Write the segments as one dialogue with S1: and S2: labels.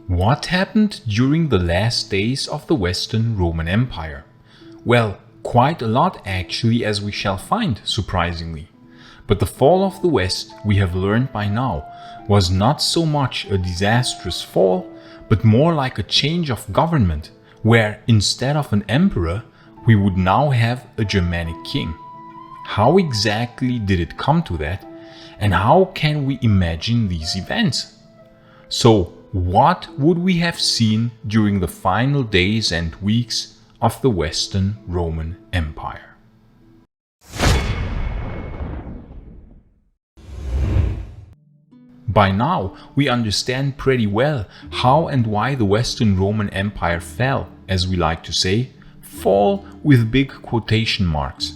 S1: What happened during the last days of the Western Roman Empire? Well, quite a lot actually, as we shall find, surprisingly. But the fall of the West, we have learned by now, was not so much a disastrous fall, but more like a change of government, where instead of an emperor, we would now have a Germanic king. How exactly did it come to that, and how can we imagine these events? So, what would we have seen during the final days and weeks of the Western Roman Empire? By now, we understand pretty well how and why the Western Roman Empire fell, as we like to say, fall with big quotation marks.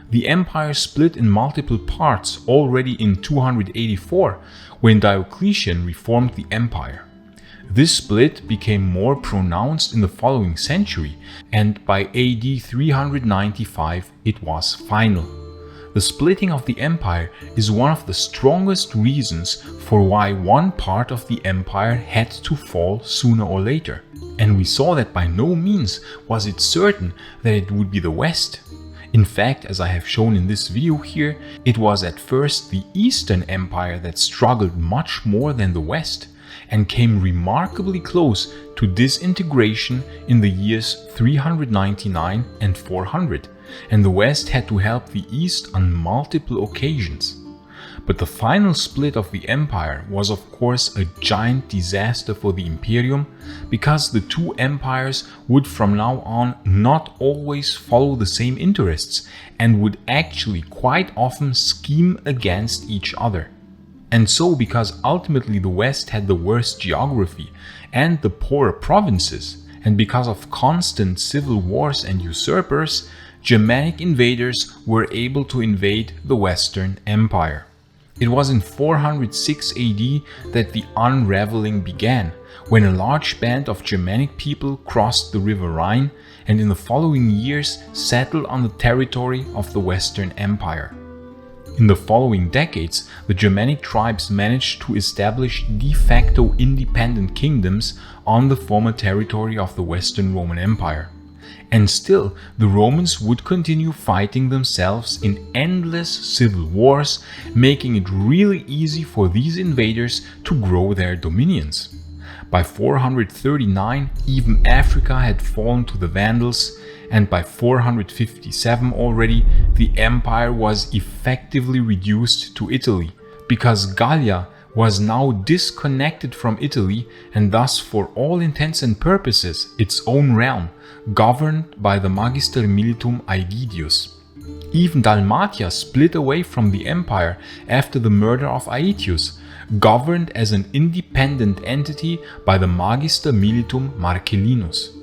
S1: The empire split in multiple parts already in 284, when Diocletian reformed the empire. This split became more pronounced in the following century, and by AD 395 it was final. The splitting of the empire is one of the strongest reasons for why one part of the empire had to fall sooner or later. And we saw that by no means was it certain that it would be the West. In fact, as I have shown in this video here, it was at first the Eastern Empire that struggled much more than the West, and came remarkably close to disintegration in the years 399 and 400, and the West had to help the East on multiple occasions. But the final split of the empire was of course a giant disaster for the Imperium, because the two empires would from now on not always follow the same interests and would actually quite often scheme against each other. And so, because ultimately the West had the worst geography and the poorer provinces, and because of constant civil wars and usurpers, Germanic invaders were able to invade the Western Empire. It was in 406 AD that the unraveling began, when a large band of Germanic people crossed the river Rhine and in the following years settled on the territory of the Western Empire. In the following decades, the Germanic tribes managed to establish de facto independent kingdoms on the former territory of the Western Roman Empire. And still, the Romans would continue fighting themselves in endless civil wars, making it really easy for these invaders to grow their dominions. By 439, even Africa had fallen to the Vandals, and by 457 already, the empire was effectively reduced to Italy, because Gallia was now disconnected from Italy and thus for all intents and purposes its own realm, governed by the Magister Militum Aegidius. Even Dalmatia split away from the empire after the murder of Aetius, governed as an independent entity by the Magister Militum Marcellinus.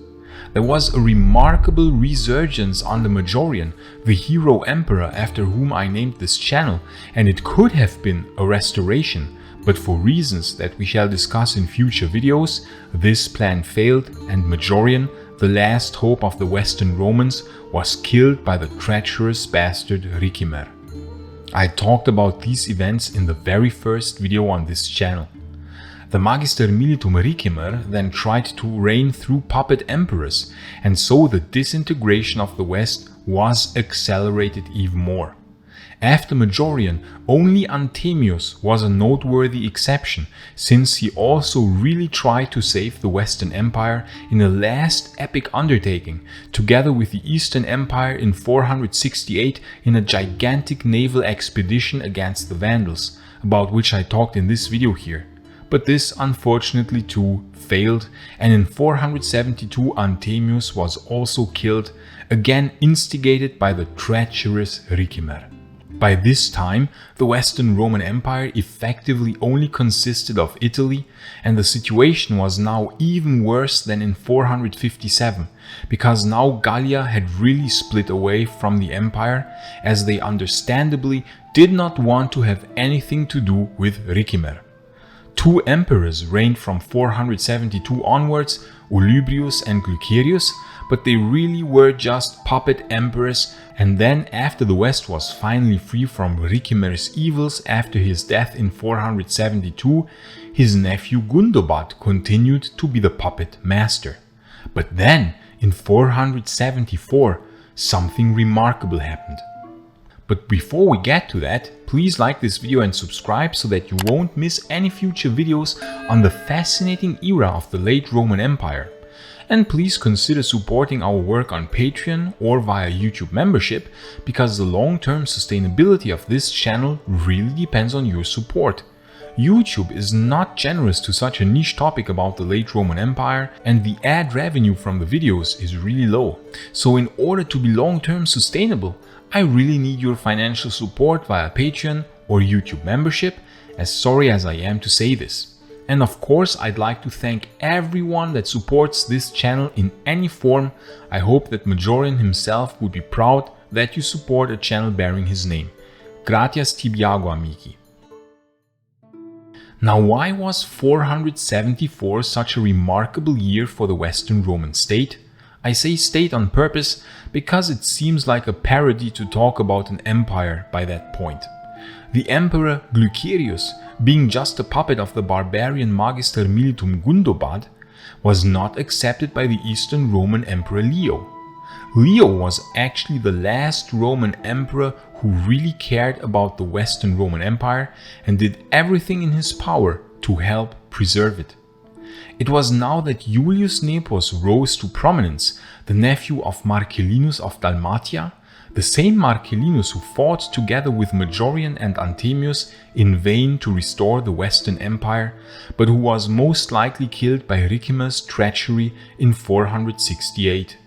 S1: There was a remarkable resurgence under Maiorian, the hero emperor after whom I named this channel, and it could have been a restoration, but for reasons that we shall discuss in future videos, this plan failed and Maiorian, the last hope of the Western Romans, was killed by the treacherous bastard Ricimer. I talked about these events in the very first video on this channel. The Magister Militum Ricimer then tried to reign through puppet emperors, and so the disintegration of the West was accelerated even more. After Maiorian, only Anthemius was a noteworthy exception, since he also really tried to save the Western Empire in a last epic undertaking, together with the Eastern Empire in 468 in a gigantic naval expedition against the Vandals, about which I talked in this video here. But this unfortunately too failed, and in 472 Anthemius was also killed, again instigated by the treacherous Ricimer. By this time, the Western Roman Empire effectively only consisted of Italy, and the situation was now even worse than in 457, because now Gallia had really split away from the empire, as they understandably did not want to have anything to do with Ricimer. Two emperors reigned from 472 onwards, Olybrius and Glycerius, but they really were just puppet emperors, and then after the West was finally free from Ricimer's evils after his death in 472, his nephew Gundobad continued to be the puppet master. But then, in 474, something remarkable happened. But before we get to that, please like this video and subscribe so that you won't miss any future videos on the fascinating era of the late Roman Empire. And please consider supporting our work on Patreon or via YouTube membership, because the long-term sustainability of this channel really depends on your support. YouTube is not generous to such a niche topic about the late Roman Empire, and the ad revenue from the videos is really low. So in order to be long-term sustainable, I really need your financial support via Patreon or YouTube membership, as sorry as I am to say this. And of course, I'd like to thank everyone that supports this channel in any form. I hope that Maiorian himself would be proud that you support a channel bearing his name. Gratias tibiago, amici. Now, why was 474 such a remarkable year for the Western Roman state? I say state on purpose because it seems like a parody to talk about an empire by that point. The emperor Glycerius, being just a puppet of the barbarian Magister Militum Gundobad, was not accepted by the Eastern Roman Emperor Leo. Leo was actually the last Roman emperor who really cared about the Western Roman Empire and did everything in his power to help preserve it. It was now that Julius Nepos rose to prominence, the nephew of Marcellinus of Dalmatia, the same Marcellinus who fought together with Maiorian and Anthemius in vain to restore the Western Empire, but who was most likely killed by Ricimer's treachery in 468.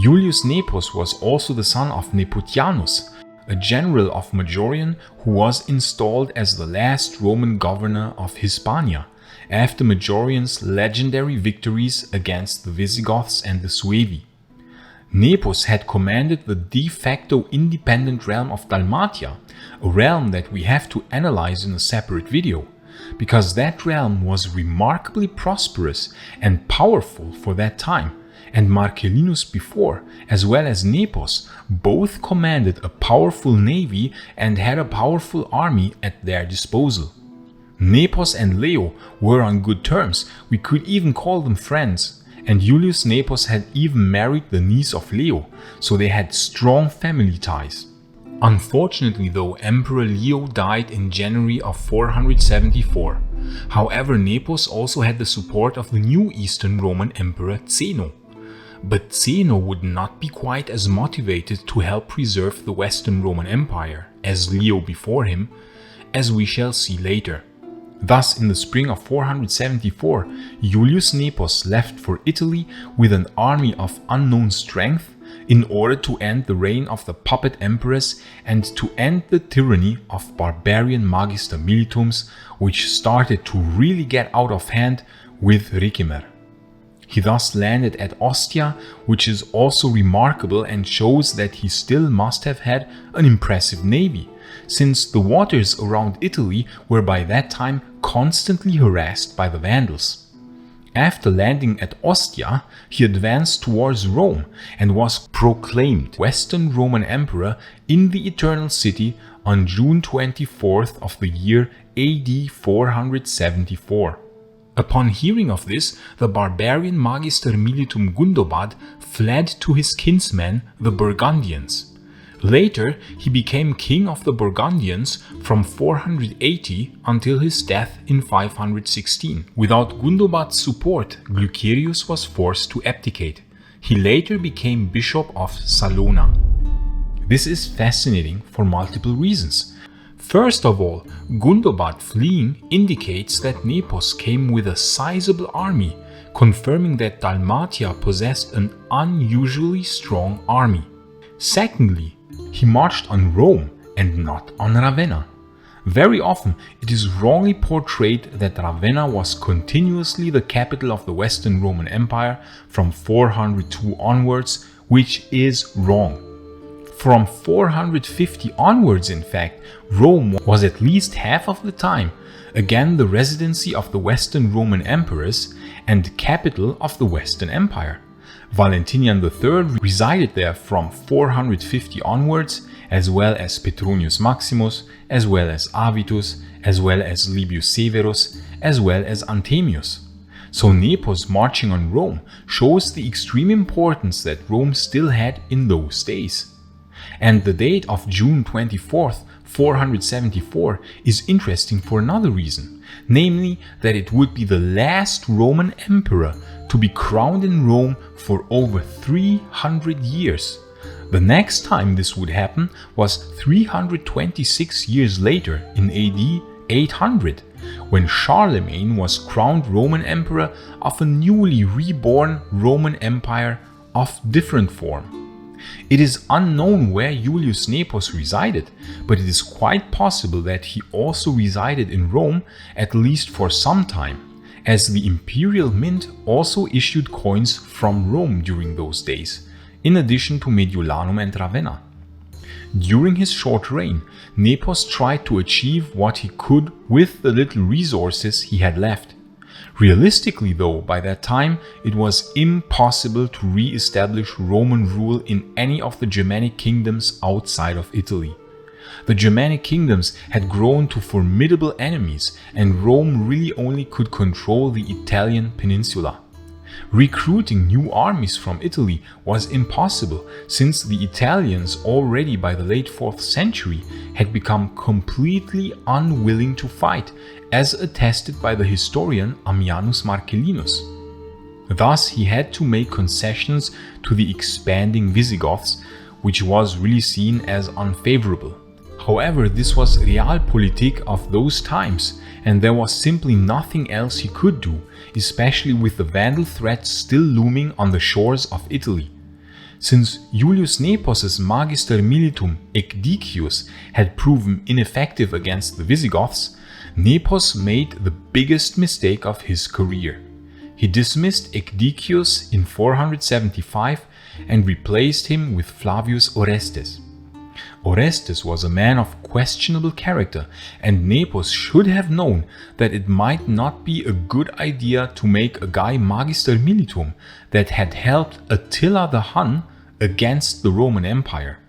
S1: Julius Nepos was also the son of Nepotianus, a general of Maiorian who was installed as the last Roman governor of Hispania, after Maiorian's legendary victories against the Visigoths and the Suevi. Nepos had commanded the de facto independent realm of Dalmatia, a realm that we have to analyze in a separate video, because that realm was remarkably prosperous and powerful for that time, and Marcellinus before, as well as Nepos, both commanded a powerful navy and had a powerful army at their disposal. Nepos and Leo were on good terms, we could even call them friends, and Julius Nepos had even married the niece of Leo, so they had strong family ties. Unfortunately though, Emperor Leo died in January of 474. However, Nepos also had the support of the new Eastern Roman Emperor Zeno. But Zeno would not be quite as motivated to help preserve the Western Roman Empire as Leo before him, as we shall see later. Thus, in the spring of 474, Julius Nepos left for Italy with an army of unknown strength in order to end the reign of the puppet emperors and to end the tyranny of barbarian Magister Militums, which started to really get out of hand with Ricimer. He thus landed at Ostia, which is also remarkable and shows that he still must have had an impressive navy, since the waters around Italy were by that time constantly harassed by the Vandals. After landing at Ostia, he advanced towards Rome and was proclaimed Western Roman Emperor in the Eternal City on June 24th of the year AD 474. Upon hearing of this, the barbarian Magister Militum Gundobad fled to his kinsmen, the Burgundians. Later, he became king of the Burgundians from 480 until his death in 516. Without Gundobad's support, Glycerius was forced to abdicate. He later became bishop of Salona. This is fascinating for multiple reasons. First of all, Gundobad fleeing indicates that Nepos came with a sizable army, confirming that Dalmatia possessed an unusually strong army. Secondly, he marched on Rome and not on Ravenna. Very often, it is wrongly portrayed that Ravenna was continuously the capital of the Western Roman Empire from 402 onwards, which is wrong. From 450 onwards, in fact, Rome was at least half of the time, again the residency of the Western Roman emperors and capital of the Western Empire. Valentinian III resided there from 450 onwards, as well as Petronius Maximus, as well as Avitus, as well as Libius Severus, as well as Anthemius. So Nepos marching on Rome shows the extreme importance that Rome still had in those days. And the date of June 24th, 474 is interesting for another reason, namely that it would be the last Roman emperor to be crowned in Rome for over 300 years. The next time this would happen was 326 years later in AD 800, when Charlemagne was crowned Roman emperor of a newly reborn Roman Empire of different form. It is unknown where Julius Nepos resided, but it is quite possible that he also resided in Rome at least for some time, as the imperial mint also issued coins from Rome during those days, in addition to Mediolanum and Ravenna. During his short reign, Nepos tried to achieve what he could with the little resources he had left. Realistically though, by that time, it was impossible to re-establish Roman rule in any of the Germanic kingdoms outside of Italy. The Germanic kingdoms had grown to formidable enemies, and Rome really only could control the Italian peninsula. Recruiting new armies from Italy was impossible, since the Italians already by the late 4th century had become completely unwilling to fight, as attested by the historian Ammianus Marcellinus. Thus he had to make concessions to the expanding Visigoths, which was really seen as unfavorable. However, this was realpolitik of those times, and there was simply nothing else he could do, especially with the Vandal threat still looming on the shores of Italy. Since Julius Nepos's Magister Militum Ecdicius had proven ineffective against the Visigoths, Nepos made the biggest mistake of his career. He dismissed Ecdicius in 475 and replaced him with Flavius Orestes. Orestes was a man of questionable character, and Nepos should have known that it might not be a good idea to make a guy Magister Militum that had helped Attila the Hun against the Roman Empire.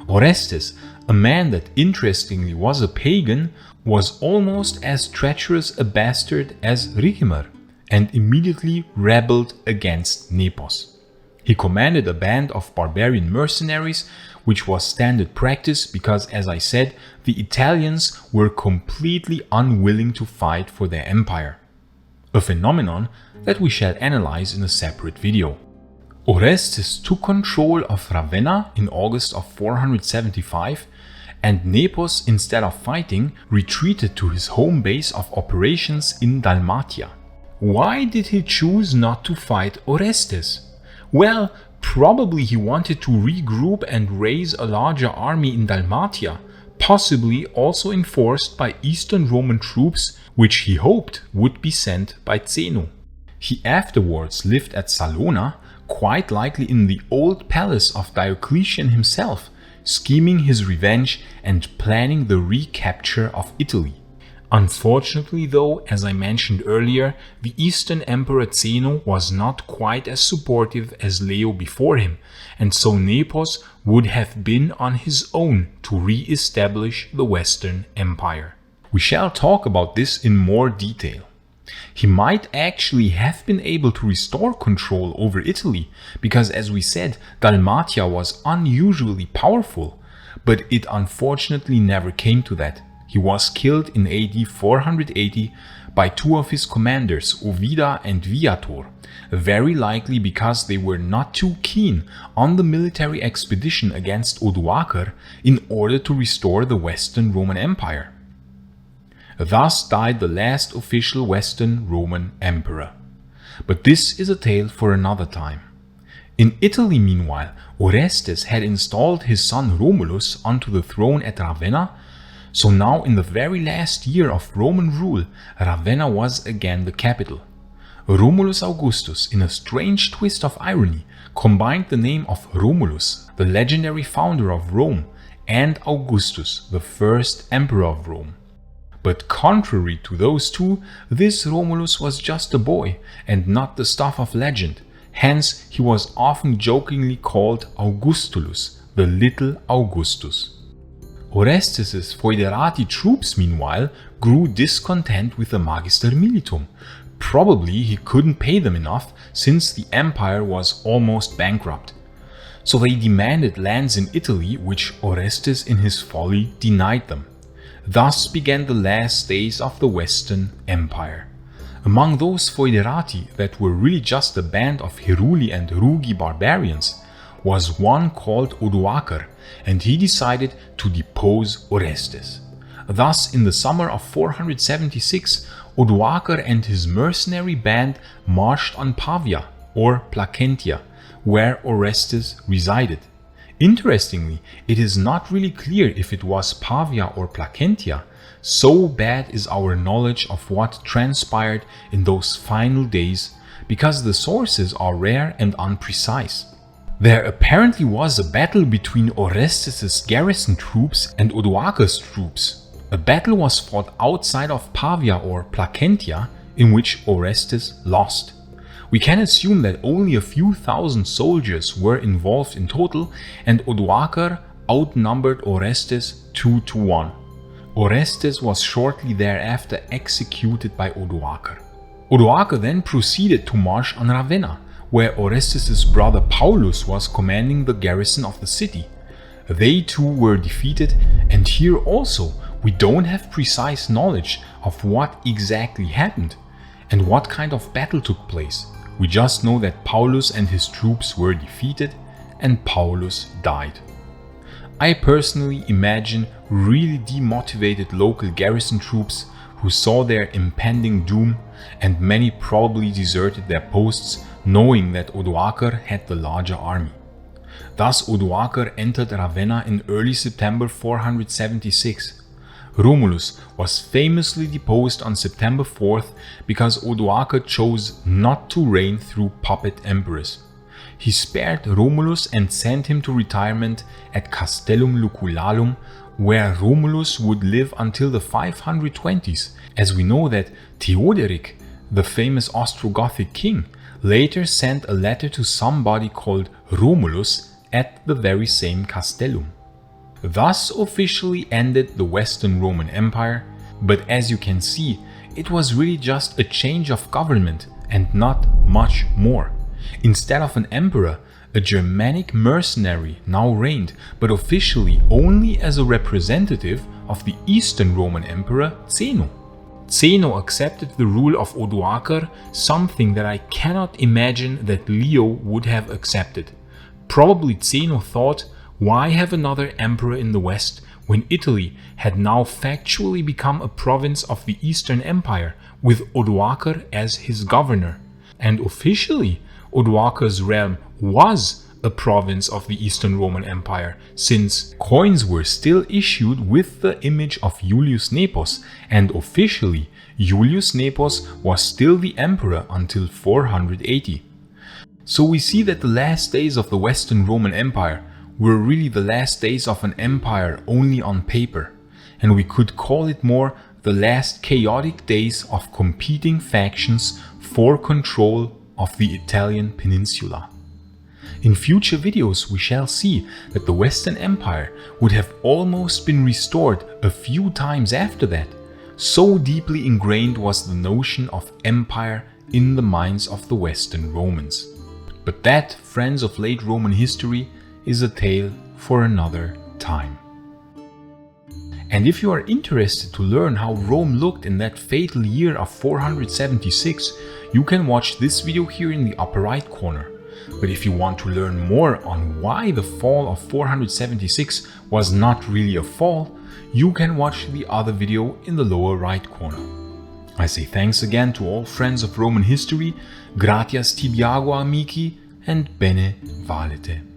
S1: Orestes, a man that interestingly was a pagan, was almost as treacherous a bastard as Ricimer, and immediately rebelled against Nepos. He commanded a band of barbarian mercenaries, which was standard practice because, as I said, the Italians were completely unwilling to fight for their empire. A phenomenon that we shall analyze in a separate video. Orestes took control of Ravenna in August of 475, and Nepos, instead of fighting, retreated to his home base of operations in Dalmatia. Why did he choose not to fight Orestes? Well, probably he wanted to regroup and raise a larger army in Dalmatia, possibly also enforced by Eastern Roman troops, which he hoped would be sent by Zeno. He afterwards lived at Salona, quite likely in the old palace of Diocletian himself, scheming his revenge and planning the recapture of Italy. Unfortunately though, as I mentioned earlier, the Eastern Emperor Zeno was not quite as supportive as Leo before him, and so Nepos would have been on his own to re-establish the Western Empire. We shall talk about this in more detail. He might actually have been able to restore control over Italy, because as we said, Dalmatia was unusually powerful, but it unfortunately never came to that. He was killed in AD 480 by two of his commanders, Ovida and Viator, very likely because they were not too keen on the military expedition against Odoacer in order to restore the Western Roman Empire. Thus died the last official Western Roman emperor. But this is a tale for another time. In Italy, meanwhile, Orestes had installed his son Romulus onto the throne at Ravenna. So now, in the very last year of Roman rule, Ravenna was again the capital. Romulus Augustus, in a strange twist of irony, combined the name of Romulus, the legendary founder of Rome, and Augustus, the first emperor of Rome. But contrary to those two, this Romulus was just a boy and not the stuff of legend. Hence, he was often jokingly called Augustulus, the Little Augustus. Orestes' foederati troops, meanwhile, grew discontent with the Magister Militum. Probably he couldn't pay them enough since the empire was almost bankrupt. So they demanded lands in Italy, which Orestes in his folly denied them. Thus began the last days of the Western Empire. Among those foederati that were really just a band of Heruli and Rugi barbarians was one called Odoacer, and he decided to depose Orestes. Thus, in the summer of 476, Odoacer and his mercenary band marched on Pavia, or Placentia, where Orestes resided. Interestingly, it is not really clear if it was Pavia or Placentia. So bad is our knowledge of what transpired in those final days, because the sources are rare and unprecise. There apparently was a battle between Orestes' garrison troops and Odoacer's troops. A battle was fought outside of Pavia or Placentia, in which Orestes lost. We can assume that only a few thousand soldiers were involved in total, and Odoacer outnumbered Orestes 2-1. Orestes was shortly thereafter executed by Odoacer. Odoacer then proceeded to march on Ravenna, where Orestes' brother Paulus was commanding the garrison of the city. They too were defeated, and here also we don't have precise knowledge of what exactly happened and what kind of battle took place. We just know that Paulus and his troops were defeated and Paulus died. I personally imagine really demotivated local garrison troops who saw their impending doom, and many probably deserted their posts knowing that Odoacer had the larger army. Thus Odoacer entered Ravenna in early September 476. Romulus was famously deposed on September 4th because Odoacer chose not to reign through puppet emperors. He spared Romulus and sent him to retirement at Castellum Lucullalum, where Romulus would live until the 520s, as we know that Theoderic, the famous Ostrogothic king, later sent a letter to somebody called Romulus at the very same Castellum. Thus officially ended the Western Roman Empire, but as you can see, it was really just a change of government and not much more. Instead of an emperor, a Germanic mercenary now reigned, but officially only as a representative of the Eastern Roman Emperor Zeno. Zeno accepted the rule of Odoacer, something that I cannot imagine that Leo would have accepted. Probably Zeno thought, why have another emperor in the West when Italy had now factually become a province of the Eastern Empire with Odoacer as his governor? And officially, Odoacer's realm was a province of the Eastern Roman Empire, since coins were still issued with the image of Julius Nepos, and officially Julius Nepos was still the emperor until 480. So we see that the last days of the Western Roman Empire were really the last days of an empire only on paper, and we could call it more the last chaotic days of competing factions for control of the Italian peninsula. In future videos we shall see that the Western Empire would have almost been restored a few times after that. So deeply ingrained was the notion of empire in the minds of the Western Romans. But that, friends of late Roman history, is a tale for another time. And if you are interested to learn how Rome looked in that fatal year of 476, you can watch this video here in the upper right corner. But if you want to learn more on why the fall of 476 was not really a fall, you can watch the other video in the lower right corner. I say thanks again to all friends of Roman history, gratias tibiago amici, and bene valete.